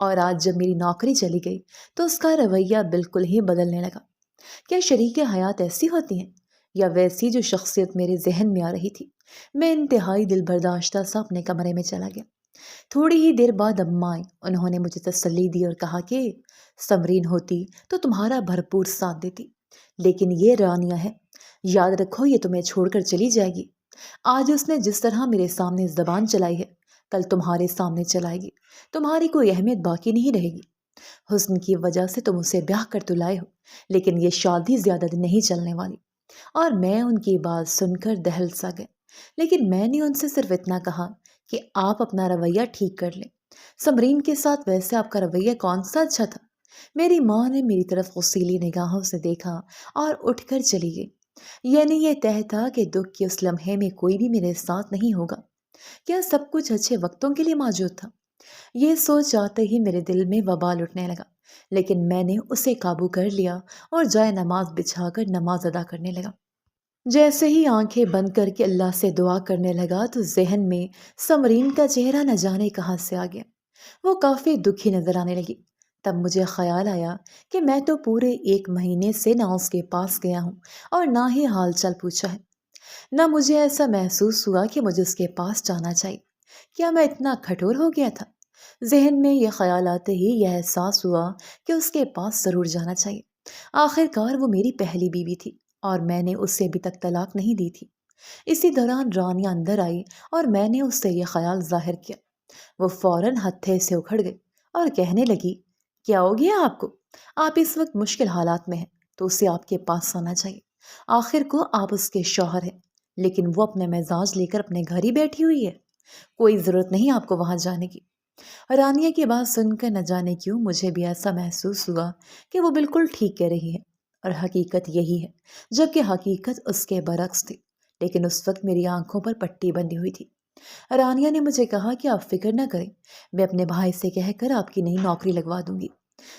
اور آج جب میری نوکری چلی گئی تو اس کا رویہ بالکل ہی بدلنے لگا۔ کیا شریک حیات ایسی ہوتی ہیں یا ویسی جو شخصیت میرے ذہن میں آ رہی تھی؟ میں انتہائی دل برداشتہ سا اپنے کمرے میں چلا گیا۔ تھوڑی ہی دیر بعد اماں آئیں۔ انہوں نے مجھے تسلی دی اور کہا کہ سمرین ہوتی تو تمہارا بھرپور ساتھ دیتی، لیکن یہ رانیہ ہے، یاد رکھو یہ تمہیں چھوڑ کر چلی جائے گی۔ آج اس نے جس طرح میرے سامنے زبان چلائی ہے کل تمہارے سامنے چلائے گی، تمہاری کوئی اہمیت باقی نہیں رہے گی۔ حسن کی وجہ سے تم اسے بیاہ کر تو لائے ہو، لیکن یہ شادی زیادہ دن نہیں چلنے والی۔ اور میں ان کی بات سن کر دہل سا گیا، لیکن میں نے ان سے صرف اتنا کہا کہ آپ اپنا رویہ ٹھیک کر لیں۔ سمرین کے ساتھ ویسے آپ کا رویہ کون سا اچھا تھا؟ میری ماں نے میری طرف غصیلی نگاہوں سے دیکھا اور اٹھ کر چلی گئی۔ یعنی یہ طے تھا کہ دکھ کے اس لمحے میں کوئی بھی میرے ساتھ نہیں ہوگا۔ کیا سب کچھ اچھے وقتوں کے لیے موجود تھا؟ یہ سوچ آتے ہی میرے دل میں وبال اٹھنے لگا، لیکن میں نے اسے قابو کر لیا اور جائے نماز بچھا کر نماز ادا کرنے لگا۔ جیسے ہی آنکھیں بند کر کے اللہ سے دعا کرنے لگا تو ذہن میں سمرین کا چہرہ نہ جانے کہاں سے آ گیا۔ وہ کافی دکھی نظر آنے لگی۔ تب مجھے خیال آیا کہ میں تو پورے 1 مہینے سے نہ اس کے پاس گیا ہوں اور نہ ہی حال چال پوچھا ہے۔ نہ مجھے ایسا محسوس ہوا کہ مجھے اس کے پاس جانا چاہیے۔ کیا میں اتنا کھٹور ہو گیا تھا؟ ذہن میں یہ خیال آتے ہی یہ احساس ہوا کہ اس کے پاس ضرور جانا چاہیے۔ آخر کار وہ میری پہلی بیوی تھی اور میں نے اس سے ابھی تک طلاق نہیں دی تھی۔ اسی دوران رانیہ اندر آئی اور میں نے اس سے یہ خیال ظاہر کیا۔ وہ فوراً ہتھے سے اکھڑ گئی اور کہنے لگی، کیا ہو گیا آپ کو؟ آپ اس وقت مشکل حالات میں ہیں تو اسے آپ کے پاس آنا چاہیے۔ آخر کو آپ اس کے شوہر ہیں، لیکن وہ اپنے مزاج لے کر اپنے گھر ہی بیٹھی ہوئی ہے۔ کوئی ضرورت نہیں آپ کو وہاں جانے کی۔ رانیہ کی بات سن کر نہ جانے کیوں مجھے بھی ایسا محسوس ہوا کہ وہ بالکل ٹھیک کہہ رہی ہے اور حقیقت یہی ہے، جبکہ حقیقت اس کے برعکس تھی۔ لیکن اس وقت میری آنکھوں پر پٹی بندھی ہوئی تھی۔ رانیہ نے مجھے کہا کہ آپ فکر نہ کریں، میں اپنے بھائی سے کہہ کر آپ کی نئی نوکری لگوا دوں گی۔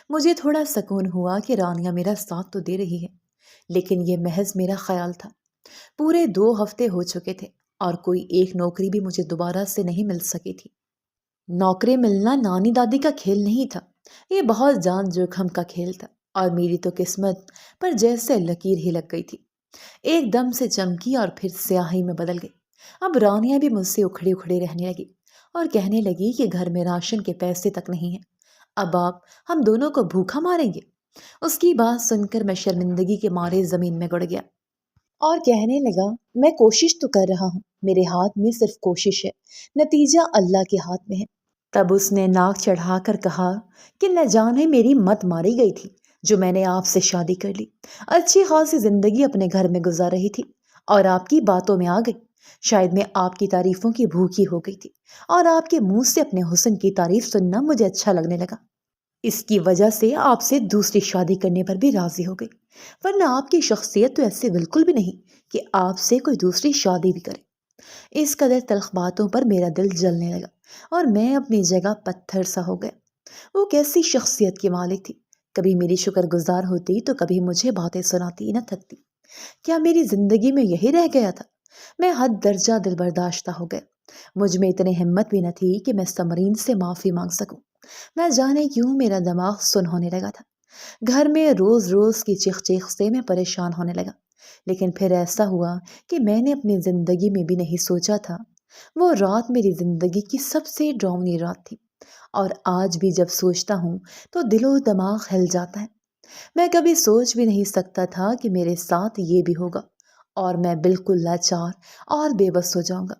مجھے تھوڑا سکون ہوا کہ رانیہ میرا ساتھ تو دے رہی ہے، لیکن یہ محض میرا خیال تھا۔ پورے 2 ہفتے ہو چکے تھے اور کوئی ایک نوکری بھی مجھے دوبارہ سے نہیں مل سکی تھی۔ نوکری ملنا نانی دادی کا کھیل نہیں تھا، یہ بہت جان جوکھم کا کھیل تھا اور میری تو قسمت پر جیسے لکیر ہی لگ گئی تھی۔ ایک دم سے چمکی اور پھر سیاہی میں بدل گئی۔ اب رانیہ بھی مجھ سے اکھڑی اکھڑی رہنے لگی اور کہنے لگی کہ گھر میں راشن کے پیسے تک نہیں ہیں، اب آپ ہم دونوں کو بھوکا ماریں گے۔ اس کی بات سن کر میں شرمندگی کے مارے زمین میں گڑ گیا اور کہنے لگا، میں کوشش تو کر رہا ہوں، میرے ہاتھ میں صرف کوشش ہے، نتیجہ اللہ کے ہاتھ میں ہے۔ تب اس نے ناک چڑھا کر کہا کہ نہ جانے میری مت ماری گئی تھی جو میں نے آپ سے شادی کر لی، اچھی خاصی زندگی اپنے گھر میں گزار رہی تھی اور آپ کی باتوں میں آ گئی۔ شاید میں آپ کی تعریفوں کی بھوکی ہو گئی تھی اور آپ کے منہ سے اپنے حسن کی تعریف سننا مجھے اچھا لگنے لگا۔ اس کی وجہ سے آپ سے دوسری شادی کرنے پر بھی راضی ہو گئی، ورنہ آپ کی شخصیت تو ایسے بالکل بھی نہیں کہ آپ سے کوئی دوسری شادی بھی کرے۔ اس قدر تلخ باتوں پر میرا دل جلنے لگا اور میں اپنی جگہ پتھر سا ہو گیا۔ وہ کیسی شخصیت کی مالک تھی، کبھی میری شکر گزار ہوتی تو کبھی مجھے باتیں سناتی نہ تھکتی۔ کیا میری زندگی میں یہی رہ گیا تھا؟ میں حد درجہ دل برداشتہ ہو گیا۔ مجھ میں اتنی ہمت بھی نہ تھی کہ میں سمرین سے معافی مانگ سکوں۔ نہ جانے کیوں میرا دماغ سن ہونے لگا تھا۔ گھر میں روز روز کی چیخ چیخ سے میں پریشان ہونے لگا، لیکن پھر ایسا ہوا کہ میں نے اپنی زندگی میں بھی نہیں سوچا تھا۔ وہ رات میری زندگی کی سب سے ڈراؤنی رات تھی اور آج بھی جب سوچتا ہوں تو دل و دماغ ہل جاتا ہے۔ میں کبھی سوچ بھی نہیں سکتا تھا کہ میرے ساتھ یہ بھی ہوگا اور میں بالکل لاچار اور بے بس ہو جاؤں گا۔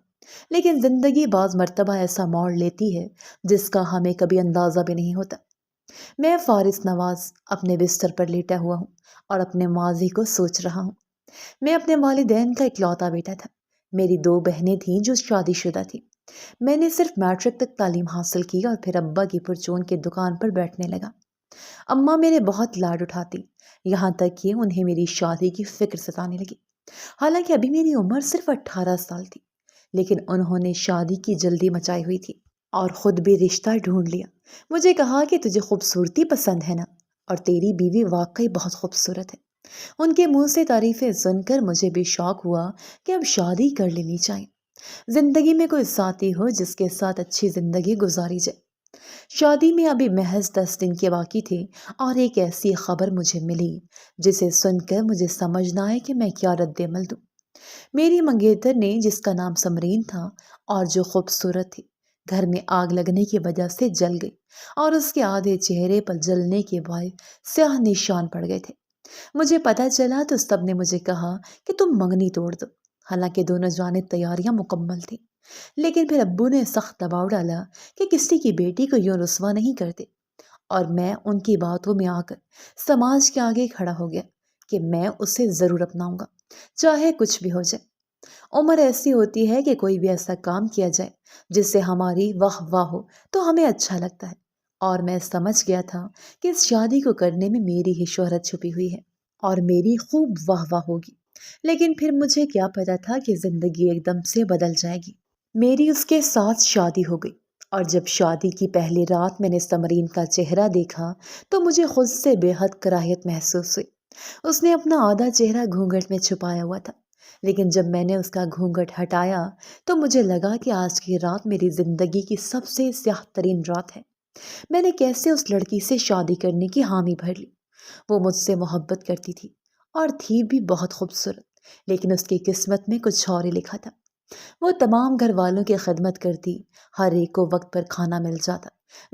لیکن زندگی بعض مرتبہ ایسا موڑ لیتی ہے جس کا ہمیں کبھی اندازہ بھی نہیں ہوتا۔ میں فارس نواز اپنے بستر پر لیٹا ہوا ہوں اور اپنے ماضی کو سوچ رہا ہوں۔ میں اپنے والدین کا اکلوتا بیٹا تھا۔ میری 2 بہنیں تھیں جو شادی شدہ تھیں۔ میں نے صرف میٹرک تک تعلیم حاصل کی اور پھر ابا کی پرچون کی دکان پر بیٹھنے لگا۔ اماں میرے بہت لاڈ اٹھاتی، یہاں تک کہ انہیں میری شادی کی فکر ستانے لگی۔ حالانکہ ابھی میری عمر صرف 18 سال تھی، لیکن انہوں نے شادی کی جلدی مچائی ہوئی تھی اور خود بھی رشتہ ڈھونڈ لیا۔ مجھے کہا کہ تجھے خوبصورتی پسند ہے نا، اور تیری بیوی واقعی بہت خوبصورت ہے۔ ان کے منہ سے تعریفیں سن کر مجھے بھی شوق ہوا کہ اب شادی کر لینی چاہیے۔ زندگی میں کوئی ساتھی ہو جس کے ساتھ اچھی زندگی گزاری جائے۔ شادی میں ابھی محض 10 دن کے باقی تھے اور ایک ایسی خبر مجھے ملی جسے سن کر مجھے سمجھ نہ آئے کہ میں کیا رد عمل دوں۔ میری منگیتر نے، جس کا نام سمرین تھا اور جو خوبصورت تھی، گھر میں آگ لگنے کی وجہ سے جل گئی اور اس کے آدھے چہرے پر جلنے کے بعد سیاہ نشان پڑ گئے تھے۔ مجھے پتہ چلا تو سب نے مجھے کہا کہ تم منگنی توڑ دو، حالانکہ دونوں جانب تیاریاں مکمل تھیں۔ لیکن پھر ابو نے سخت دباؤ ڈالا کہ کسی کی بیٹی کو یوں رسوا نہیں کرتے، اور میں ان کی باتوں میں آ کر سماج کے آگے کھڑا ہو گیا کہ میں اسے ضرور اپناؤں گا، چاہے کچھ بھی ہو جائے۔ عمر ایسی ہوتی ہے کہ کوئی بھی ایسا کام کیا جائے جس سے ہماری واہ واہ ہو تو ہمیں اچھا لگتا ہے، اور میں سمجھ گیا تھا کہ اس شادی کو کرنے میں میری ہی شہرت چھپی ہوئی ہے اور میری خوب واہ واہ ہوگی۔ لیکن پھر مجھے کیا پتا تھا کہ زندگی ایک دم سے بدل جائے گی۔ میری اس کے ساتھ شادی ہو گئی، اور جب شادی کی پہلی رات میں نے سمرین کا چہرہ دیکھا تو مجھے خود سے بے حد کراہیت محسوس ہوئی۔ اس نے اپنا آدھا چہرہ گھونگھٹ میں چھپایا ہوا تھا، لیکن جب میں نے اس کا گھونگھٹ ہٹایا تو مجھے لگا کہ آج کی رات میری زندگی کی سب سے سیاہ ترین رات ہے۔ میں نے کیسے اس لڑکی سے شادی کرنے کی حامی بھر لی؟ وہ مجھ سے محبت کرتی تھی اور تھی بھی بہت خوبصورت، لیکن اس کی قسمت میں کچھ اور ہی لکھا تھا۔ وہ تمام گھر والوں کی خدمت کرتی، ہر ایک کو وقت پر کھانا مل جاتا،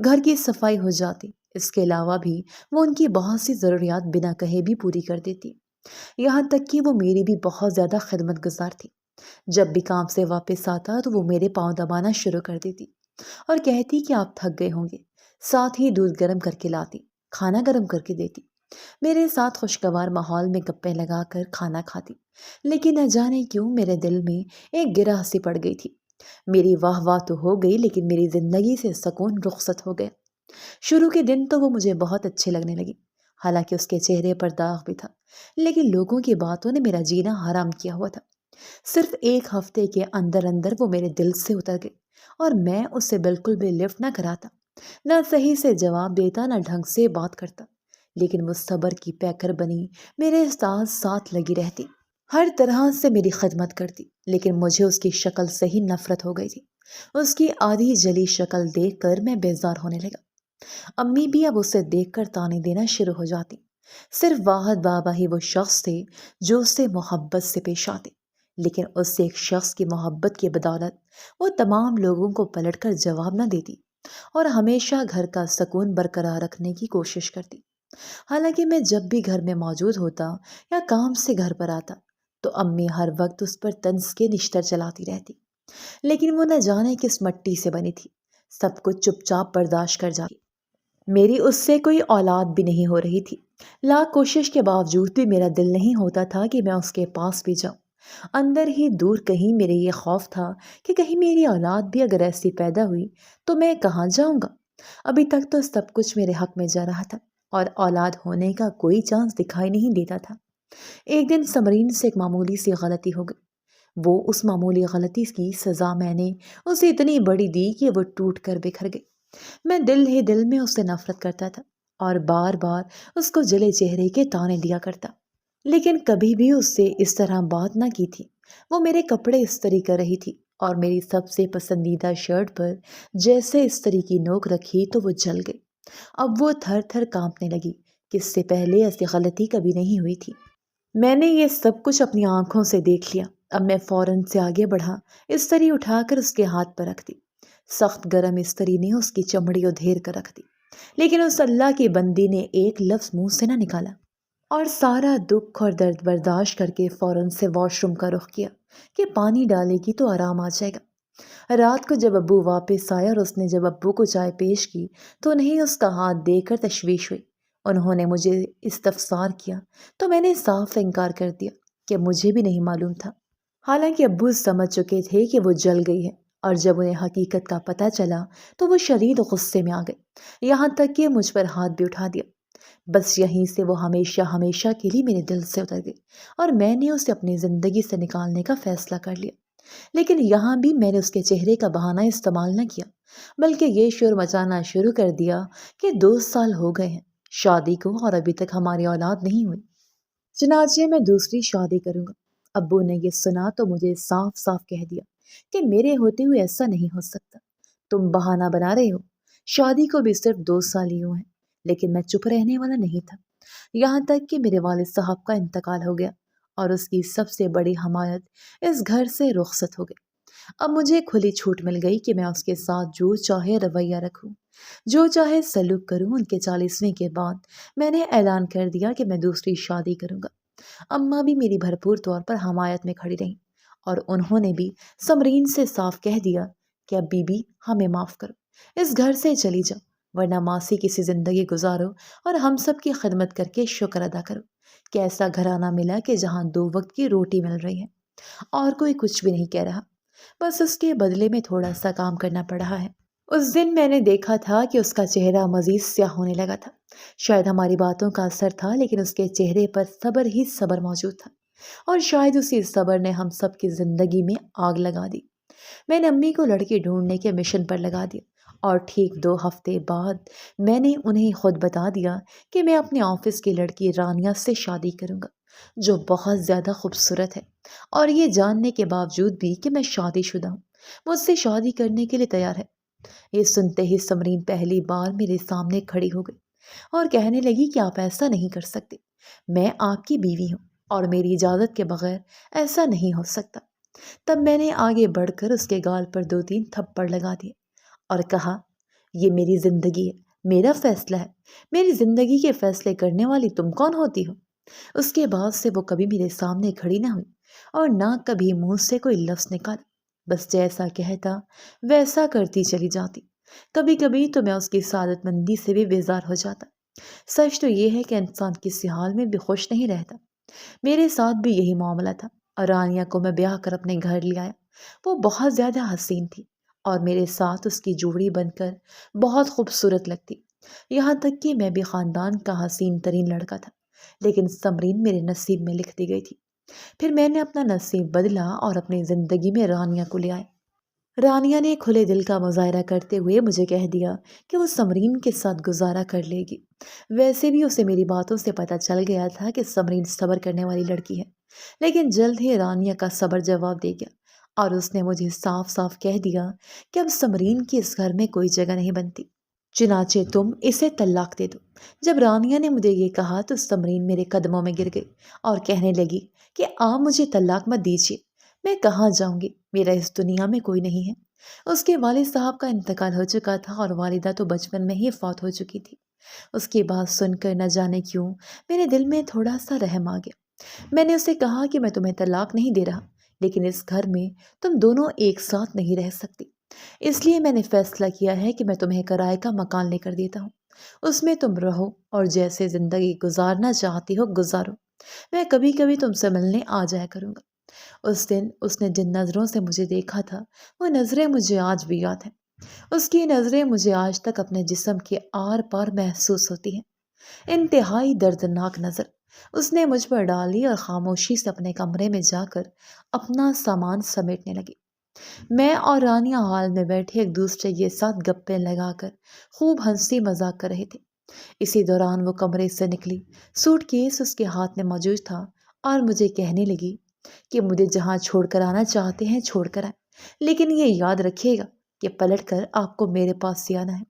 گھر کی صفائی ہو جاتی، اس کے علاوہ بھی وہ ان کی بہت سی ضروریات بنا کہے بھی پوری کر دیتی۔ یہاں تک کہ وہ میری بھی بہت زیادہ خدمت گزار تھی۔ جب بھی کام سے واپس آتا تو وہ میرے پاؤں دبانا شروع کر دیتی اور کہتی کہ آپ تھک گئے ہوں گے، ساتھ ہی دودھ گرم کر کے لاتی، کھانا گرم کر کے دیتی، میرے ساتھ خوشگوار ماحول میں گپیں لگا کر کھانا کھاتی۔ لیکن نہ جانے کیوں میرے دل میں ایک گرہ سی پڑ گئی تھی۔ میری واہ واہ تو ہو گئی، لیکن میری زندگی سے سکون رخصت ہو گیا۔ شروع کے دن تو وہ مجھے بہت اچھے لگنے لگی، حالانکہ اس کے چہرے پر داغ بھی تھا، لیکن لوگوں کی باتوں نے میرا جینا حرام کیا ہوا تھا۔ صرف ایک ہفتے کے اندر اندر وہ میرے دل سے اتر گئی اور میں اسے بالکل بھی لفٹ نہ کراتا، نہ صحیح سے جواب دیتا، نہ ڈھنگ سے بات کرتا، لیکن وہ صبر کی پیکر بنی میرے ساتھ ساتھ لگی رہتی، ہر طرح سے میری خدمت کرتی۔ لیکن مجھے اس کی شکل سے ہی نفرت ہو گئی تھی۔ اس کی آدھی جلی شکل دیکھ کر میں بیزار ہونے لگا۔ امی بھی اب اسے دیکھ کر طعنے دینا شروع ہو جاتی۔ صرف واحد بابا ہی وہ شخص تھے جو اس سے محبت سے پیش آتے، لیکن اس ایک شخص کی محبت کی بدولت وہ تمام لوگوں کو پلٹ کر جواب نہ دیتی اور ہمیشہ گھر کا سکون برقرار رکھنے کی کوشش کرتی۔ حالانکہ میں جب بھی گھر میں موجود ہوتا یا کام سے گھر پر آتا تو امی ہر وقت اس پر طنز کے نشتر چلاتی رہتی، لیکن وہ نہ جانے کس مٹی سے بنی تھی، سب کچھ چپ چاپ برداشت کر جاتی۔ میری اس سے کوئی اولاد بھی نہیں ہو رہی تھی، لاکھ کوشش کے باوجود بھی میرا دل نہیں ہوتا تھا کہ میں اس کے پاس بھی جاؤں۔ اندر ہی دور کہیں میرے یہ خوف تھا کہ کہیں میری اولاد بھی اگر ایسی پیدا ہوئی تو میں کہاں جاؤں گا۔ ابھی تک تو سب کچھ میرے حق میں جا رہا تھا اور اولاد ہونے کا کوئی چانس دکھائی نہیں دیتا تھا۔ ایک دن سمرین سے ایک معمولی سی غلطی ہو گئی۔ وہ اس معمولی غلطی کی سزا میں نے اسے اتنی بڑی دی کہ وہ ٹوٹ کر بکھر گئی۔ میں دل ہی دل میں اس سے نفرت کرتا تھا اور بار بار اس کو جلے چہرے کے طعنے دیا کرتا، لیکن کبھی بھی اس سے اس طرح بات نہ کی تھی۔ وہ میرے کپڑے استری کر رہی تھی اور میری سب سے پسندیدہ شرٹ پر جیسے استری کی نوک رکھی تو وہ جل گئی۔ اب وہ تھر تھر کانپنے لگی کہ اس سے پہلے ایسی غلطی کبھی نہیں ہوئی تھی۔ میں نے یہ سب کچھ اپنی آنکھوں سے دیکھ لیا۔ اب میں فوراً سے آگے بڑھا، استری اٹھا کر اس کے ہاتھ پر رکھ دی۔ سخت گرم استری نے اس کی چمڑی ادھیر کر رکھ دی، لیکن اس اللہ کی بندی نے ایک لفظ منہ سے نہ نکالا اور سارا دکھ اور درد برداشت کر کے فوراً سے واش روم کا رخ کیا کہ پانی ڈالے گی تو آرام آ جائے گا۔ رات کو جب ابو واپس آئے اور اس نے جب ابو کو چائے پیش کی تو انہیں اس کا ہاتھ دیکھ کر تشویش ہوئی۔ انہوں نے مجھے استفسار کیا تو میں نے صاف انکار کر دیا کہ مجھے بھی نہیں معلوم تھا، حالانکہ ابو سمجھ چکے تھے کہ وہ جل گئی ہے، اور جب انہیں حقیقت کا پتہ چلا تو وہ شدید غصے میں آ گئے، یہاں تک کہ مجھ پر ہاتھ بھی اٹھا دیا۔ بس یہیں سے وہ ہمیشہ ہمیشہ کے لیے میرے دل سے اتر گئی اور میں نے اسے اپنی زندگی سے نکالنے کا فیصلہ کر لیا۔ لیکن یہاں بھی میں نے اس کے چہرے کا بہانہ استعمال نہ کیا، بلکہ یہ شور مچانا شروع کر دیا کہ 2 سال ہو گئے ہیں شادی کو اور ابھی تک ہماری اولاد نہیں ہوئی، چنانچہ میں دوسری شادی کروں گا۔ ابو نے یہ سنا تو مجھے صاف صاف کہہ دیا کہ میرے ہوتے ہوئے ایسا نہیں ہو سکتا، تم بہانہ بنا رہے ہو، شادی کو بھی صرف 2 سال ہی ہوئے ہیں، لیکن میں چپ رہنے والا نہیں تھا۔ یہاں تک کہ میرے والد صاحب کا انتقال ہو گیا اور اس کی سب سے بڑی حمایت اس گھر سے رخصت ہو گئی۔ اب مجھے کھلی چھوٹ مل گئی کہ میں اس کے ساتھ جو چاہے رویہ رکھوں، جو چاہے سلوک کروں۔ ان کے 40ویں کے بعد میں نے اعلان کر دیا کہ میں دوسری شادی کروں گا۔ اماں بھی میری بھرپور طور پر حمایت میں کھڑی رہیں اور انہوں نے بھی سمرین سے صاف کہہ دیا کہ اب بی بی ہمیں معاف کرو، اس گھر سے چلی جاؤ، ورنہ ماسی کسی زندگی گزارو اور ہم سب کی خدمت کر کے شکر ادا کرو کہ ایسا گھرانہ ملا کہ جہاں 2 وقت کی روٹی مل رہی ہے اور کوئی کچھ بھی نہیں کہہ رہا، بس اس کے بدلے میں تھوڑا سا کام کرنا پڑ رہا ہے۔ اس دن میں نے دیکھا تھا کہ اس کا چہرہ مزید سیاہ ہونے لگا تھا۔ شاید ہماری باتوں کا اثر تھا، لیکن اس کے چہرے پر صبر ہی صبر موجود تھا، اور شاید اسی صبر نے ہم سب کی زندگی میں آگ لگا دی۔ میں نے امی کو لڑکی ڈھونڈنے کے مشن پر لگا دیا اور ٹھیک 2 ہفتے بعد میں نے انہیں خود بتا دیا کہ میں اپنے آفس کی لڑکی رانیہ سے شادی کروں گا، جو بہت زیادہ خوبصورت ہے، اور یہ جاننے کے باوجود بھی کہ میں شادی شدہ ہوں، مجھ سے شادی کرنے کے لیے تیار ہے۔ یہ سنتے ہی سمرین پہلی بار میرے سامنے کھڑی ہو گئی اور کہنے لگی کہ آپ ایسا نہیں کر سکتے، میں آپ کی بیوی ہوں اور میری اجازت کے بغیر ایسا نہیں ہو سکتا۔ تب میں نے آگے بڑھ کر اس کے گال پر 2-3 تھپڑ لگا دیے اور کہا، یہ میری زندگی ہے، میرا فیصلہ ہے، میری زندگی کے فیصلے کرنے والی تم کون ہوتی ہو؟ اس کے بعد سے وہ کبھی میرے سامنے کھڑی نہ ہوئی اور نہ کبھی منہ سے کوئی لفظ نکالا، بس جیسا کہتا ویسا کرتی چلی جاتی۔ کبھی کبھی تو میں اس کی سعادت مندی سے بھی بیزار ہو جاتا۔ سچ تو یہ ہے کہ انسان کسی حال میں بھی خوش نہیں رہتا۔ میرے ساتھ بھی یہی معاملہ تھا، اور رانیہ کو میں بیاہ کر اپنے گھر لے آیا۔ وہ بہت زیادہ حسین تھی اور میرے ساتھ اس کی جوڑی بن کر بہت خوبصورت لگتی، یہاں تک کہ میں بھی خاندان کا حسین ترین لڑکا تھا، لیکن سمرین میرے نصیب میں لکھ دی گئی تھی۔ پھر میں نے اپنا نصیب بدلا اور اپنی زندگی میں رانیہ کو لے آیا۔ رانیہ نے کھلے دل کا مظاہرہ کرتے ہوئے مجھے کہہ دیا کہ وہ سمرین کے ساتھ گزارا کر لے گی۔ ویسے بھی اسے میری باتوں سے پتہ چل گیا تھا کہ سمرین صبر کرنے والی لڑکی ہے، لیکن جلد ہی رانیہ کا صبر جواب دے گیا اور اس نے مجھے صاف صاف کہہ دیا کہ اب سمرین کی اس گھر میں کوئی جگہ نہیں بنتی، چنانچہ تم اسے طلاق دے دو۔ جب رانیہ نے مجھے یہ کہا تو سمرین میرے قدموں میں گر گئی اور کہنے لگی کہ آپ مجھے طلاق مت دیجیے، میں کہاں جاؤں گی، میرا اس دنیا میں کوئی نہیں ہے۔ اس کے والد صاحب کا انتقال ہو چکا تھا اور والدہ تو بچپن میں ہی فوت ہو چکی تھی۔ اس کی بات سن کر نہ جانے کیوں میرے دل میں تھوڑا سا رحم آ گیا۔ میں نے اسے کہا کہ میں تمہیں طلاق نہیں دے رہا، لیکن اس گھر میں تم دونوں ایک ساتھ نہیں رہ سکتی، اس لیے میں نے فیصلہ کیا ہے کہ میں تمہیں کرائے کا مکان لے کر دیتا ہوں، اس میں تم رہو اور جیسے زندگی گزارنا چاہتی ہو گزارو، میں کبھی کبھی تم سے ملنے آ جایا کروں گا۔ اس دن اس نے جن نظروں سے مجھے دیکھا تھا وہ نظریں مجھے آج بھی یاد ہیں۔ اس کی نظریں مجھے آج تک اپنے جسم کے آر پار محسوس ہوتی ہیں۔ انتہائی دردناک نظر اس نے مجھ پر ڈالی اور خاموشی سے اپنے کمرے میں جا کر اپنا سامان سمیٹنے لگی۔ میں اور رانیہ ہال میں بیٹھے ایک دوسرے کے ساتھ گپیں لگا کر خوب ہنسی مذاق کر رہے تھے۔ اسی دوران وہ کمرے سے نکلی، سوٹ کیس اس کے ہاتھ میں موجود تھا اور مجھے کہنے لگی کہ مجھے جہاں چھوڑ کر آنا چاہتے ہیں چھوڑ کر آئیں، لیکن یہ یاد رکھیے گا کہ پلٹ کر آپ کو میرے پاس ہی آنا ہے۔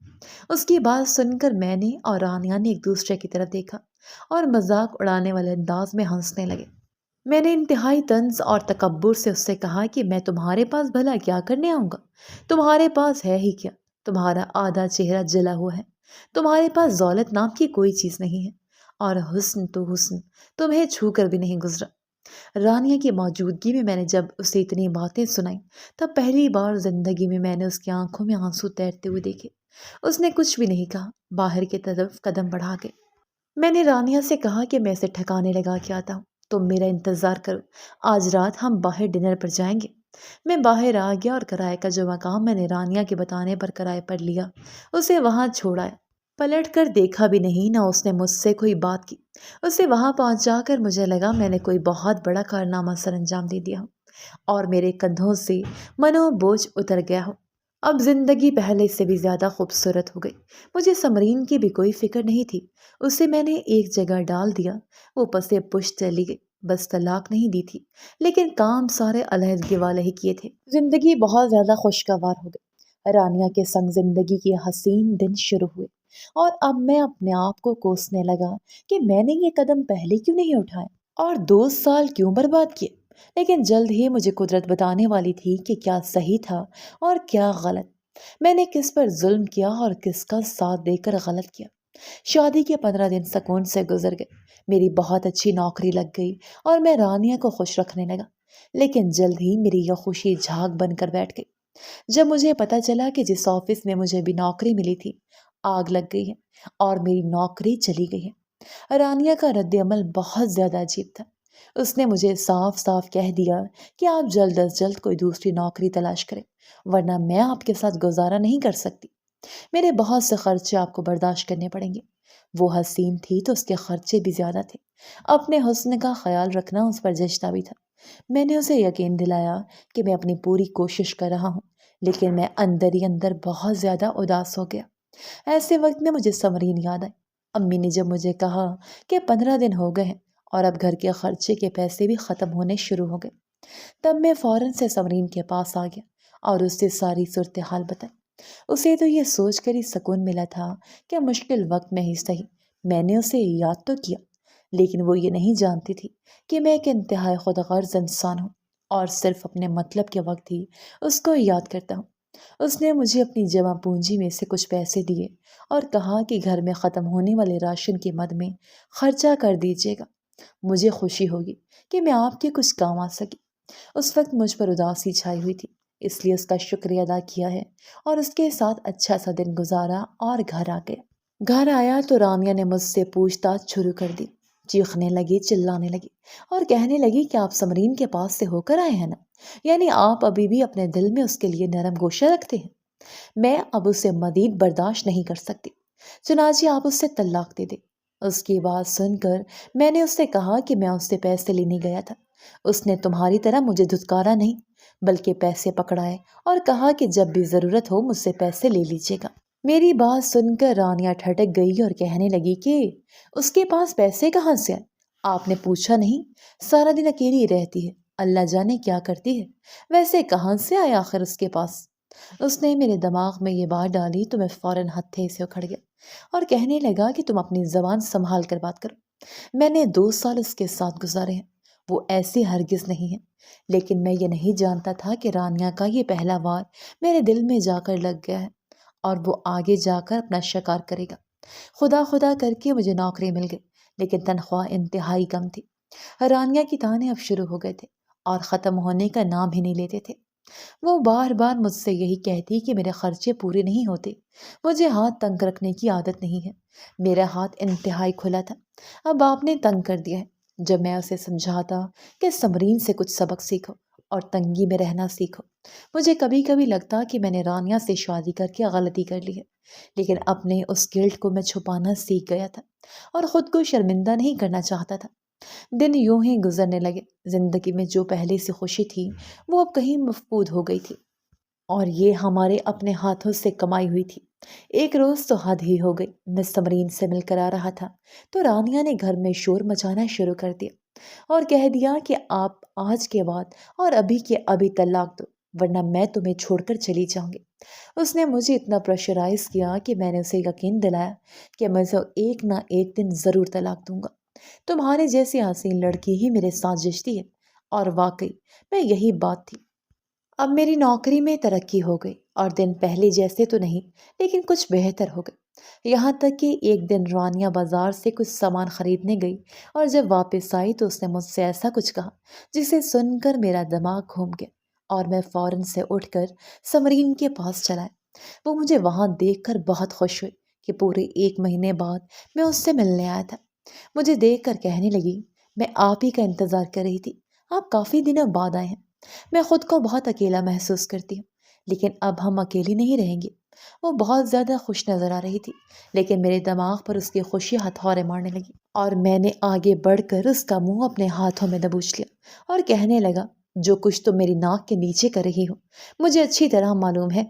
اس کی بات سن کر میں نے اور رانیہ نے ایک دوسرے کی طرف دیکھا اور مذاق اڑانے والے انداز میں ہنسنے لگے۔ میں نے انتہائی طنز اور تکبر سے اس سے کہا کہ میں تمہارے پاس بھلا کیا کرنے آؤں گا؟ تمہارے پاس ہے ہی کیا؟ تمہارا آدھا چہرہ جلا ہوا ہے، تمہارے پاس دولت نام کی کوئی چیز نہیں ہے، اور حسن تو حسن تمہیں چھو کر بھی نہیں گزرا۔ رانیہ کی موجودگی میں نے جب اسے اتنی باتیں سنائیں تب پہلی بار زندگی میں نے اس کی آنکھوں میں آنسو تیرتے ہوئے دیکھے۔ اس نے کچھ بھی نہیں کہا، باہر کی طرف قدم بڑھا کے میں نے رانیہ سے کہا کہ میں اسے ٹھکانے لگا کے آتا ہوں، تم میرا انتظار کرو، آج رات ہم باہر ڈنر پر جائیں گے۔ میں باہر آ گیا اور کرائے کا جو مقام میں نے رانیہ کے بتانے پر کرائے پر لیا اسے وہاں چھوڑایا۔ پلٹ کر دیکھا بھی نہیں، نہ اس نے مجھ سے کوئی بات کی۔ اسے وہاں پہنچا کر مجھے لگا میں نے کوئی بہت بڑا کارنامہ سر انجام دے دیا ہو اور میرے کندھوں سے منو بوجھ اتر گیا ہو۔ اب زندگی پہلے سے بھی زیادہ خوبصورت ہو گئی۔ مجھے سمرین کی بھی کوئی فکر نہیں تھی، اسے میں نے ایک جگہ ڈال دیا، وہ پسے پشت چلی گئی۔ بس طلاق نہیں دی تھی، لیکن کام سارے علیحدگی والے ہی کیے تھے۔ زندگی بہت زیادہ خوشگوار ہو گئی۔ رانیہ کے سنگ زندگی کے حسین دن شروع ہوئے، اور اب میں اپنے آپ کو کوسنے لگا کہ میں نے یہ قدم پہلے کیوں نہیں اٹھایا اور 2 سال کیوں برباد کیے۔ لیکن جلد ہی مجھے قدرت بتانے والی تھی کہ کیا صحیح تھا اور کیا غلط۔ میں نے کس پر ظلم کیا اور کس کا ساتھ دے کر غلط کیا۔ شادی کے 15 دن سکون سے گزر گئے، میری بہت اچھی نوکری لگ گئی اور میں رانیہ کو خوش رکھنے لگا۔ لیکن جلد ہی میری یہ خوشی جھاگ بن کر بیٹھ گئی جب مجھے پتا چلا کہ جس آفس میں مجھے بھی نوکری ملی تھی آگ لگ گئی ہے اور میری نوکری چلی گئی ہے۔ رانیہ کا رد عمل بہت زیادہ عجیب تھا۔ اس نے مجھے صاف صاف کہہ دیا کہ آپ جلد از جلد کوئی دوسری نوکری تلاش کریں، ورنہ میں آپ کے ساتھ گزارا نہیں کر سکتی۔ میرے بہت سے خرچے آپ کو برداشت کرنے پڑیں گے۔ وہ حسین تھی تو اس کے خرچے بھی زیادہ تھے۔ اپنے حسن کا خیال رکھنا اس پر جچتا بھی تھا۔ میں نے اسے یقین دلایا کہ میں اپنی پوری کوشش کر رہا ہوں، لیکن میں اندر ہی اندر بہت زیادہ اداس ہو گیا۔ ایسے وقت میں مجھے سمرین یاد آئی۔ امی نے جب مجھے کہا کہ 15 دن ہو گئے ہیں اور اب گھر کے خرچے کے پیسے بھی ختم ہونے شروع ہو گئے، تب میں فوراً سے سمرین کے پاس آ گیا اور اس سے ساری صورتحال بتائی۔ اسے تو یہ سوچ کر ہی سکون ملا تھا کہ مشکل وقت میں ہی صحیح میں نے اسے یاد تو کیا، لیکن وہ یہ نہیں جانتی تھی کہ میں ایک انتہائی خود غرض انسان ہوں اور صرف اپنے مطلب کے وقت ہی اس کو یاد کرتا ہوں۔ اس نے مجھے اپنی جمع پونجی میں سے کچھ پیسے دیے اور کہا کہ گھر میں ختم ہونے والے راشن کے مد میں خرچہ کر دیجیے گا۔ مجھے خوشی ہوگی کہ میں آپ کے کچھ کام آ سکی۔ اس وقت مجھ پر اداسی چھائی ہوئی تھی، اس لیے اس کا شکریہ ادا کیا ہے اور اس کے ساتھ اچھا سا دن گزارا اور گھر آ گیا۔ گھر آیا تو رانیہ نے مجھ سے پوچھ تاچھ شروع کر دی، چیخنے لگی، چلانے لگی اور کہنے لگی کہ آپ سمرین کے پاس سے ہو کر آئے ہیں نا، یعنی آپ ابھی بھی اپنے دل میں اس کے لیے نرم گوشہ رکھتے ہیں۔ میں اب اسے مزید برداشت نہیں کر سکتی، چنانچہ آپ اس سے طلاق دے دیں۔ اس کی بات سن کر میں نے اس سے کہا کہ میں اس سے پیسے لینے گیا تھا، اس نے تمہاری طرح مجھے دھتکارا نہیں بلکہ پیسے پکڑائے اور کہا کہ جب بھی ضرورت ہو مجھ سے پیسے لے لیجیے گا۔ میری بات سن کر رانیہ ٹھٹک گئی اور کہنے لگی کہ اس کے پاس پیسے کہاں سے آئے؟ آپ نے پوچھا نہیں؟ سارا دن اکیلی رہتی ہے، اللہ جانے کیا کرتی ہے، ویسے کہاں سے آئے آخر اس کے پاس؟ اس نے میرے دماغ میں یہ بات ڈالی تو میں فوراً ہتھے سے اکھڑ گیا اور کہنے لگا کہ تم اپنی زبان سنبھال کر بات کرو۔ میں نے 2 سال اس کے ساتھ گزارے ہیں، وہ ایسی ہرگز نہیں ہے، لیکن میں یہ نہیں جانتا تھا کہ رانیہ کا یہ پہلا وار میرے دل میں جا کر لگ گیا ہے اور وہ آگے جا کر اپنا شکار کرے گا۔ خدا خدا کر کے مجھے نوکری مل گئی، لیکن تنخواہ انتہائی کم تھی۔ رانیہ کی تانے اب شروع ہو گئے تھے اور ختم ہونے کا نام ہی نہیں لیتے تھے۔ وہ بار بار مجھ سے یہی کہتی کہ میرے خرچے پورے نہیں ہوتے، مجھے ہاتھ تنگ رکھنے کی عادت نہیں ہے۔ میرا ہاتھ انتہائی کھلا تھا، اب آپ نے تنگ کر دیا ہے۔ جب میں اسے سمجھاتا کہ سمرین سے کچھ سبق سیکھو اور تنگی میں رہنا سیکھو، مجھے کبھی کبھی لگتا کہ میں نے رانیہ سے شادی کر کے غلطی کر لی ہے، لیکن اپنے اس گلٹ کو میں چھپانا سیکھ گیا تھا اور خود کو شرمندہ نہیں کرنا چاہتا تھا۔ دن یوں ہی گزرنے لگے، زندگی میں جو پہلے سے خوشی تھی وہ اب کہیں مفقود ہو گئی تھی اور یہ ہمارے اپنے ہاتھوں سے کمائی ہوئی تھی۔ ایک روز تو حد ہی ہو گئی، میں سمرین سے مل کر آ رہا تھا تو رانیہ نے گھر میں شور مچانا شروع کر دیا اور کہہ دیا کہ آپ آج کے بعد اور ابھی کے ابھی طلاق دو، ورنہ میں تمہیں چھوڑ کر چلی جاؤں گی۔ اس نے مجھے اتنا پریشرائز کیا کہ میں نے اسے یقین دلایا کہ میں اسے ایک نہ ایک دن ضرور طلاق دوں گا۔ تمہارے جیسی حسین لڑکی ہی میرے ساتھ جچتی ہے، اور واقعی میں یہی بات تھی۔ اب میری نوکری میں ترقی ہو گئی اور دن پہلے جیسے تو نہیں، لیکن کچھ بہتر ہو گئے۔ یہاں تک کہ ایک دن رانیہ بازار سے کچھ سامان خریدنے گئی اور جب واپس آئی تو اس نے مجھ سے ایسا کچھ کہا جسے سن کر میرا دماغ گھوم گیا اور میں فوراً سے اٹھ کر سمرین کے پاس چلا۔ وہ مجھے وہاں دیکھ کر بہت خوش ہوئی کہ پورے 1 مہینے بعد میں اس سے ملنے آیا تھا۔ مجھے دیکھ کر کہنے لگی، میں آپ ہی کا انتظار کر رہی تھی، آپ کافی دنوں بعد آئے ہیں۔ میں خود کو بہت اکیلا محسوس کرتی ہوں، لیکن اب ہم اکیلی نہیں رہیں گے۔ وہ بہت زیادہ خوش نظر آ رہی تھی، لیکن میرے دماغ پر اس کی خوشی ہتھوڑے مارنے لگی اور میں نے آگے بڑھ کر اس کا منہ اپنے ہاتھوں میں دبوچ لیا اور کہنے لگا، جو کچھ تم میری ناک کے نیچے کر رہی ہو مجھے اچھی طرح معلوم ہے۔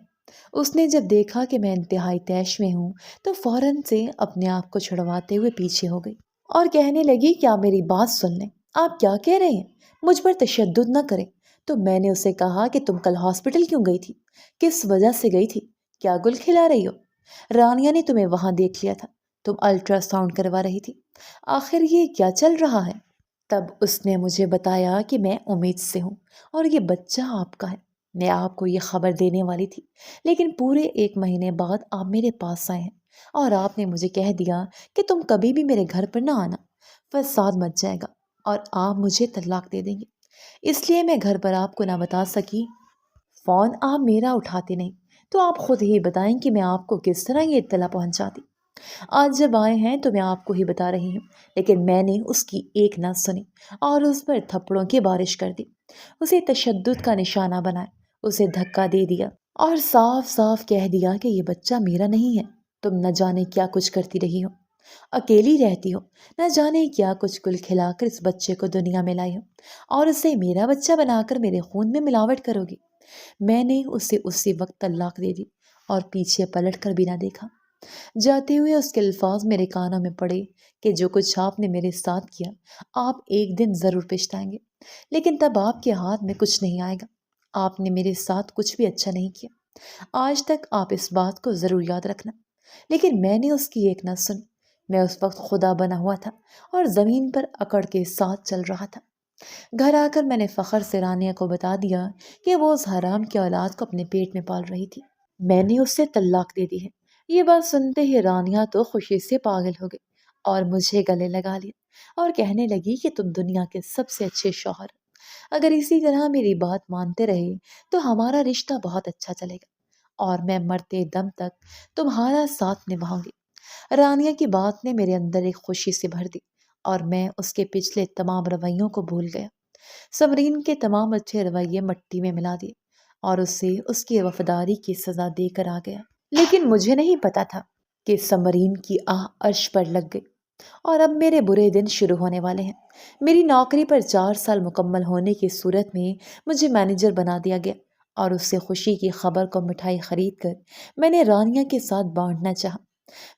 اس نے جب دیکھا کہ میں انتہائی طیش میں ہوں تو فوراً سے اپنے آپ کو چھڑواتے ہوئے پیچھے ہو گئی اور کہنے لگی کہ آپ میری بات سن لیں۔ آپ کیا کہہ رہے ہیں؟ مجھ پر تشدد نہ کریں، تو میں نے اسے کہا کہ تم کل ہاسپٹل کیوں گئی تھی؟ کس وجہ سے گئی تھی؟ کیا گل کھلا رہی ہو؟ رانیہ نے تمہیں وہاں دیکھ لیا تھا، تم الٹرا ساؤنڈ کروا رہی تھی، آخر یہ کیا چل رہا ہے؟ تب اس نے مجھے بتایا کہ میں امید سے ہوں اور یہ بچہ آپ کا ہے۔ میں آپ کو یہ خبر دینے والی تھی، لیکن پورے 1 مہینے بعد آپ میرے پاس آئے ہیں اور آپ نے مجھے کہہ دیا کہ تم کبھی بھی میرے گھر پر نہ آنا، فساد مچ جائے گا اور آپ مجھے طلاق دے دیں گے۔ اس لیے میں گھر پر آپ کو نہ بتا سکی۔ فون آپ میرا اٹھاتے نہیں، تو آپ خود ہی بتائیں کہ میں آپ کو کس طرح یہ اطلاع پہنچاتی۔ آج جب آئے ہیں تو میں آپ کو ہی بتا رہی ہوں، لیکن میں نے اس کی ایک نہ سنی اور اس پر تھپڑوں کی بارش کر دی، اسے تشدد کا نشانہ بنایا، اسے دھکا دے دیا اور صاف صاف کہہ دیا کہ یہ بچہ میرا نہیں ہے، تم نہ جانے کیا کچھ کرتی رہی ہو، اکیلی رہتی ہو، نہ جانے کیا کچھ گل کھلا کر اس بچے کو دنیا میں لائی ہو اور اسے میرا بچہ بنا کر میرے خون میں ملاوٹ کرو گی۔ میں نے اسے اسی وقت طلاق دے دی اور پیچھے پلٹ کر بھی نہ دیکھا۔ جاتے ہوئے اس کے الفاظ میرے کانوں میں پڑے کہ جو کچھ آپ نے میرے ساتھ کیا آپ ایک دن ضرور پچھتائیں گے، لیکن تب آپ کے ہاتھ میں کچھ نہیں آئے گا۔ آپ نے میرے ساتھ کچھ بھی اچھا نہیں کیا، آج تک آپ اس بات کو ضرور یاد رکھنا۔ لیکن میں نے اس کی ایک نہ سنی، میں اس وقت خدا بنا ہوا تھا اور زمین پر اکڑ کے ساتھ چل رہا تھا۔ گھر آ کر میں نے فخر سے رانیہ کو بتا دیا کہ وہ اس حرام کی اولاد کو اپنے پیٹ میں پال رہی تھی، میں نے اس سے طلاق دے دی ہے۔ یہ بات سنتے ہی رانیہ تو خوشی سے پاگل ہو گئی اور مجھے گلے لگا لیا اور کہنے لگی کہ تم دنیا کے سب سے اچھے شوہر ہو، اگر اسی طرح میری بات مانتے رہے تو ہمارا رشتہ بہت اچھا چلے گا اور میں مرتے دم تک تمہارا ساتھ نبھاؤں گی۔ رانیہ کی بات نے میرے اندر ایک خوشی سے بھر دی اور میں اس کے پچھلے تمام رویوں کو بھول گیا، سمرین کے تمام اچھے رویے مٹی میں ملا دیے اور اسے اس کی وفاداری کی سزا دے کر آ گیا۔ لیکن مجھے نہیں پتا تھا کہ سمرین کی آہ عرش پر لگ گئی اور اب میرے برے دن شروع ہونے والے ہیں۔ میری نوکری پر 4 سال مکمل ہونے کی صورت میں مجھے مینیجر بنا دیا گیا اور اس سے خوشی کی خبر کو مٹھائی خرید کر میں نے رانیہ کے ساتھ بانٹنا چاہا۔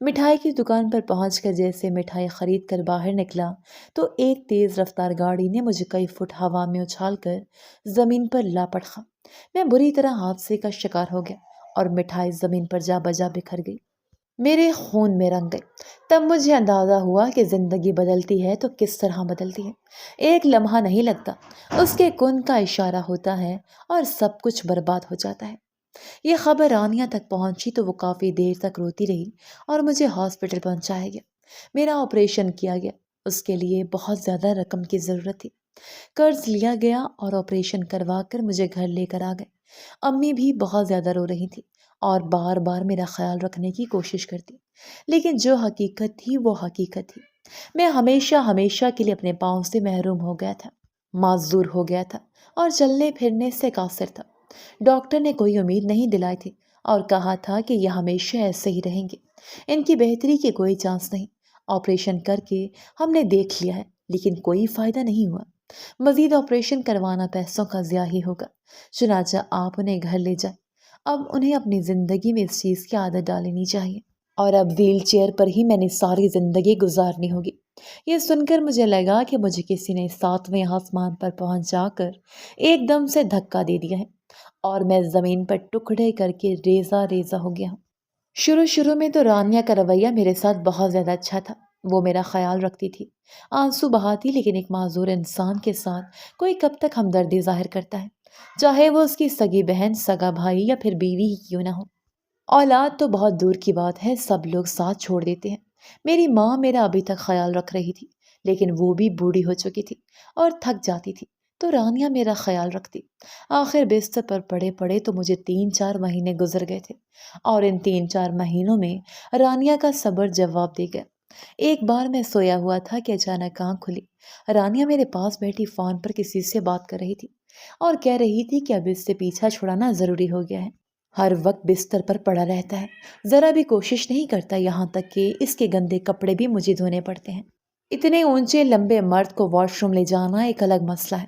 مٹھائی کی دکان پر پہنچ کر جیسے مٹھائی خرید کر باہر نکلا تو ایک تیز رفتار گاڑی نے مجھے کئی فٹ ہوا میں اچھال کر زمین پر لا پٹخا۔ میں بری طرح حادثے کا شکار ہو گیا اور مٹھائی زمین پر جا بجا بکھر گئی، میرے خون میں رنگ گئی۔ تب مجھے اندازہ ہوا کہ زندگی بدلتی ہے تو کس طرح بدلتی ہے، ایک لمحہ نہیں لگتا، اس کے کن کا اشارہ ہوتا ہے اور سب کچھ برباد ہو جاتا ہے۔ یہ خبر رانیہ تک پہنچی تو وہ کافی دیر تک روتی رہی اور مجھے ہاسپٹل پہنچایا گیا، میرا آپریشن کیا گیا۔ اس کے لیے بہت زیادہ رقم کی ضرورت تھی، قرض لیا گیا اور آپریشن کروا کر مجھے گھر لے کر آ گئے۔ امی بھی بہت زیادہ رو رہی تھی اور بار بار میرا خیال رکھنے کی کوشش کرتی، لیکن جو حقیقت تھی وہ حقیقت تھی، میں ہمیشہ ہمیشہ کے لیے اپنے پاؤں سے محروم ہو گیا تھا، معذور ہو گیا تھا اور چلنے پھرنے سے قاصر تھا۔ ڈاکٹر نے کوئی امید نہیں دلائی تھی اور کہا تھا کہ یہ ہمیشہ ایسے ہی رہیں گے، ان کی بہتری کی کوئی چانس نہیں۔ آپریشن کر کے ہم نے دیکھ لیا ہے لیکن کوئی فائدہ نہیں ہوا، مزید آپریشن کروانا پیسوں کا ضیاع ہی ہوگا، چنانچہ آپ انہیں گھر لے جائیں، اب انہیں اپنی زندگی میں اس چیز کی عادت ڈالنی چاہیے اور اب ویل چیئر پر ہی میں نے ساری زندگی گزارنی ہوگی۔ یہ سن کر مجھے لگا کہ مجھے کسی نے 7ویں آسمان پر پہنچا کر ایک دم سے دھکا دے دیا ہے اور میں زمین پر ٹکڑے کر کے ریزہ ریزہ ہو گیا ہوں۔ شروع میں تو رانیہ کا رویہ میرے ساتھ بہت زیادہ اچھا تھا، وہ میرا خیال رکھتی تھی، آنسو بہاتی، لیکن ایک معذور انسان کے ساتھ کوئی کب تک ہمدردی ظاہر کرتا ہے، چاہے وہ اس کی سگی بہن، سگا بھائی یا پھر بیوی ہی کیوں نہ ہو۔ اولاد تو بہت دور کی بات ہے، سب لوگ ساتھ چھوڑ دیتے ہیں۔ میری ماں میرا ابھی تک خیال رکھ رہی تھی، لیکن وہ بھی بوڑھی ہو چکی تھی اور تھک جاتی تھی، تو رانیہ میرا خیال رکھتی۔ آخر بستر پر پڑے پڑے تو مجھے 3-4 مہینے گزر گئے تھے اور ان 3-4 مہینوں میں رانیہ کا صبر جواب دے گیا۔ ایک بار میں سویا ہوا تھا کہ اچانک آنکھ کھلی، رانیہ میرے پاس بیٹھی فون پر کسی سے بات کر رہی تھی اور کہہ رہی تھی کہ اب اس سے پیچھا چھڑانا ضروری ہو گیا ہے، ہر وقت بستر پر پڑا رہتا ہے، ذرا بھی کوشش نہیں کرتا، یہاں تک کہ اس کے گندے کپڑے بھی مجھے دھونے پڑتے ہیں۔ اتنے اونچے لمبے مرد کو واش روم لے جانا ایک الگ مسئلہ ہے،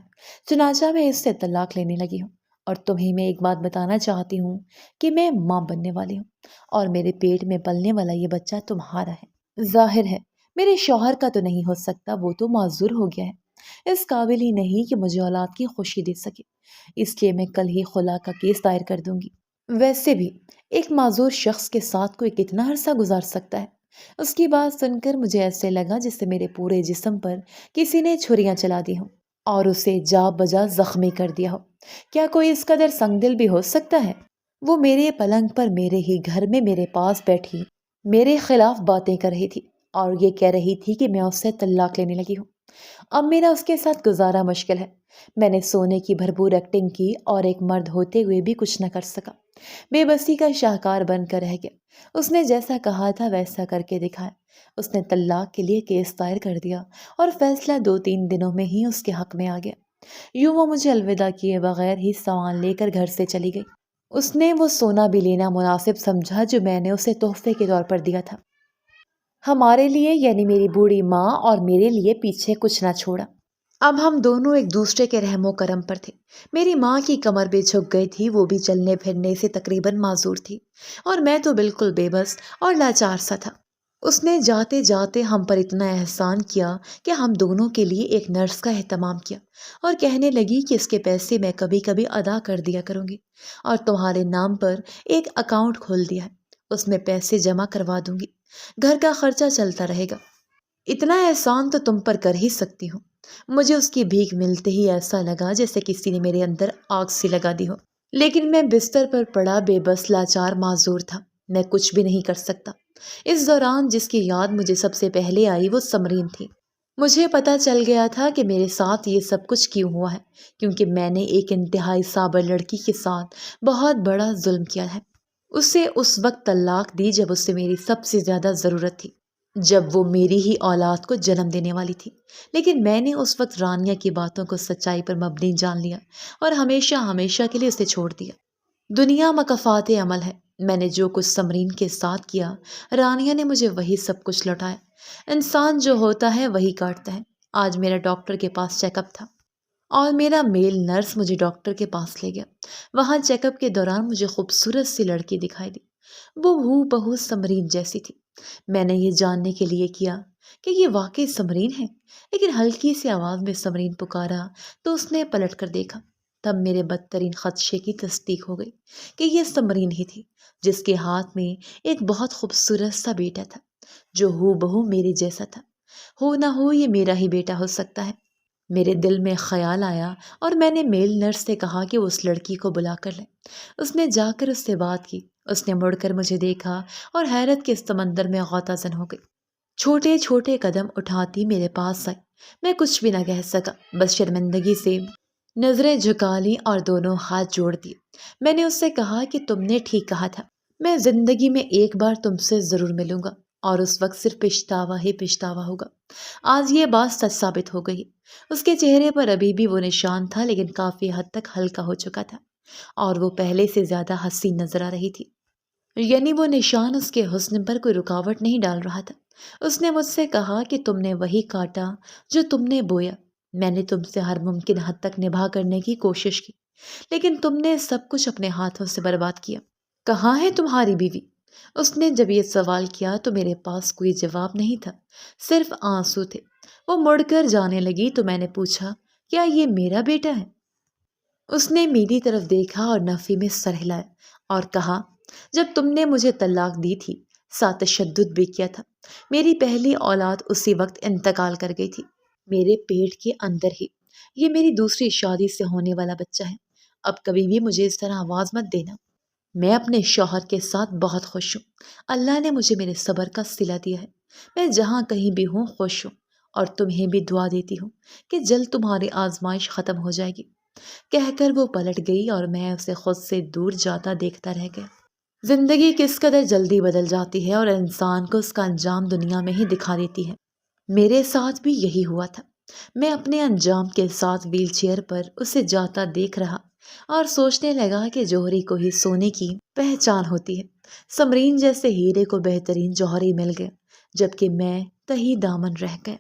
چنانچہ میں اس سے طلاق لینے لگی ہوں اور تمہیں میں ایک بات بتانا چاہتی ہوں کہ میں ماں بننے والی ہوں اور میرے پیٹ میں پلنے والا یہ بچہ تمہارا ہے۔ ظاہر ہے میرے شوہر کا تو نہیں ہو سکتا، وہ تو معذور ہو گیا ہے، اس قابل ہی نہیں کہ مجھے اولاد کی خوشی دے سکے، اس لیے میں کل ہی خلا کا کیس دائر کر دوں گی۔ ویسے بھی ایک معذور شخص کے ساتھ کوئی کتنا عرصہ گزار سکتا ہے؟ اس کی بات سن کر مجھے ایسے لگا جس سے میرے پورے جسم پر کسی نے چھریاں چلا دی ہوں اور اسے جا بجا زخمی کر دیا ہو۔ کیا کوئی اس قدر سنگ دل بھی ہو سکتا ہے؟ وہ میرے پلنگ پر میرے ہی گھر میں میرے پاس بیٹھی میرے خلاف باتیں کر رہی تھی اور یہ کہہ رہی تھی کہ میں اس سے طلاق لینے لگی ہوں۔ اب میرا اس کے ساتھ گزارا مشکل ہے۔ میں نے سونے کی بھرپور ایکٹنگ کی اور ایک مرد ہوتے ہوئے بھی کچھ نہ کر سکا، بے بسی کا شاہکار بن کر رہ گیا۔ اس نے جیسا کہا تھا ویسا کر کے دکھایا۔ اس نے طلاق کے لیے کیس دائر کر دیا اور فیصلہ 2-3 دنوں میں ہی اس کے حق میں آ گیا۔ یوں وہ مجھے الوداع کیے بغیر ہی سامان لے کر گھر سے چلی گئی۔ اس نے وہ سونا بھی لینا مناسب سمجھا جو میں نے اسے تحفے کے طور پر دیا تھا۔ ہمارے لیے یعنی میری بوڑھی ماں اور میرے لیے پیچھے کچھ نہ چھوڑا۔ اب ہم دونوں ایک دوسرے کے رحم و کرم پر تھے۔ میری ماں کی کمر بھی جھک گئی تھی، وہ بھی چلنے پھرنے سے تقریباً معذور تھی اور میں تو بالکل بے بس اور لاچار سا تھا۔ اس نے جاتے جاتے ہم پر اتنا احسان کیا کہ ہم دونوں کے لیے ایک نرس کا اہتمام کیا اور کہنے لگی کہ اس کے پیسے میں کبھی کبھی ادا کر دیا کروں گی اور تمہارے نام پر ایک اکاؤنٹ کھول دیا ہے، اس میں پیسے جمع کروا دوں گی، گھر کا خرچہ چلتا رہے گا۔ اتنا احسان تو تم پر کر ہی سکتی ہوں۔ مجھے اس کی بھیک ملتے ہی ایسا لگا جیسے کسی نے میرے اندر آگ سی لگا دی ہو، لیکن میں بستر پر پڑا بے بس لاچار معذور تھا، میں کچھ بھی نہیں کر سکتا۔ اس دوران جس کی یاد مجھے سب سے پہلے آئی وہ سمرین تھی۔ مجھے پتا چل گیا تھا کہ میرے ساتھ یہ سب کچھ کیوں ہوا ہے، کیونکہ میں نے ایک انتہائی صابر لڑکی کے ساتھ بہت بڑا ظلم کیا ہے۔ اسے اس وقت طلاق دی جب اس سے میری سب سے زیادہ ضرورت تھی، جب وہ میری ہی اولاد کو جنم دینے والی تھی، لیکن میں نے اس وقت رانیہ کی باتوں کو سچائی پر مبنی جان لیا اور ہمیشہ ہمیشہ کے لیے اسے چھوڑ دیا۔ دنیا مکافات عمل ہے۔ میں نے جو کچھ سمرین کے ساتھ کیا، رانیہ نے مجھے وہی سب کچھ لوٹایا۔ انسان جو ہوتا ہے وہی کاٹتا ہے۔ آج میرا ڈاکٹر کے پاس چیک اپ تھا اور میرا میل نرس مجھے ڈاکٹر کے پاس لے گیا۔ وہاں چیک اپ کے دوران مجھے خوبصورت سی لڑکی دکھائی دی، وہ ہو بہو سمرین جیسی تھی۔ میں نے یہ جاننے کے لیے کیا کہ یہ واقعی سمرین ہے، لیکن ہلکی سی آواز میں سمرین پکارا تو اس نے پلٹ کر دیکھا۔ تب میرے بدترین خدشے کی تصدیق ہو گئی کہ یہ سمرین ہی تھی، جس کے ہاتھ میں ایک بہت خوبصورت سا بیٹا تھا جو ہو بہو میرے جیسا تھا۔ ہو نہ ہو یہ میرا ہی بیٹا ہو سکتا ہے۔ میرے دل میں خیال آیا اور میں نے میل نرس سے کہا کہ وہ اس لڑکی کو بلا کر لیں۔ اس نے جا کر اس سے بات کی۔ اس نے مڑ کر مجھے دیکھا اور حیرت کے سمندر میں غوطہ زن ہو گئی۔ چھوٹے چھوٹے قدم اٹھاتی میرے پاس آئی۔ میں کچھ بھی نہ کہہ سکا، بس شرمندگی سے نظریں جھکا لی اور دونوں ہاتھ جوڑ دیے۔ میں نے اس سے کہا کہ تم نے ٹھیک کہا تھا، میں زندگی میں ایک بار تم سے ضرور ملوں گا اور اس وقت صرف پچھتاوا ہی پچھتاوا ہوگا۔ آج یہ بات سچ ثابت ہو گئی۔ اس کے چہرے پر ابھی بھی وہ نشان تھا، لیکن کافی حد تک ہلکا ہو چکا تھا اور وہ پہلے سے زیادہ حسین نظر آ رہی تھی، یعنی وہ نشان اس کے حسن پر کوئی رکاوٹ نہیں ڈال رہا تھا۔ اس نے مجھ سے کہا کہ تم نے وہی کاٹا جو تم نے بویا۔ میں نے تم سے ہر ممکن حد تک نبھا کرنے کی کوشش کی، لیکن تم نے سب کچھ اپنے ہاتھوں سے برباد کیا۔ کہاں ہے تمہاری بیوی؟ اس نے جب یہ سوال کیا تو میرے پاس کوئی جواب نہیں تھا، صرف آنسو تھے۔ وہ مڑ کر جانے لگی تو میں نے پوچھا، کیا یہ میرا بیٹا ہے؟ اس نے میری طرف دیکھا اور نفی میں سر ہلایا اور کہا، جب تم نے مجھے طلاق دی تھی، ساتھ تشدد بھی کیا تھا، میری پہلی اولاد اسی وقت انتقال کر گئی تھی، میرے پیٹ کے اندر ہی۔ یہ میری دوسری شادی سے ہونے والا بچہ ہے۔ اب کبھی بھی مجھے اس طرح آواز مت دینا۔ میں اپنے شوہر کے ساتھ بہت خوش ہوں۔ اللہ نے مجھے میرے صبر کا صلہ دیا ہے۔ میں جہاں کہیں بھی ہوں خوش ہوں اور تمہیں بھی دعا دیتی ہوں کہ جلد تمہاری آزمائش ختم ہو جائے گی۔ کہہ کر وہ پلٹ گئی اور میں اسے خود سے دور جاتا دیکھتا رہ گیا۔ زندگی کس قدر جلدی بدل جاتی ہے اور انسان کو اس کا انجام دنیا میں ہی دکھا دیتی ہے۔ میرے ساتھ بھی یہی ہوا تھا۔ میں اپنے انجام کے ساتھ ویل چیئر پر اسے جاتا دیکھ رہا اور سوچنے لگا کہ جوہری کو ہی سونے کی پہچان ہوتی ہے۔ سمرین جیسے ہیرے کو بہترین جوہری مل گیا، جبکہ میں تہی دامن رہ گیا۔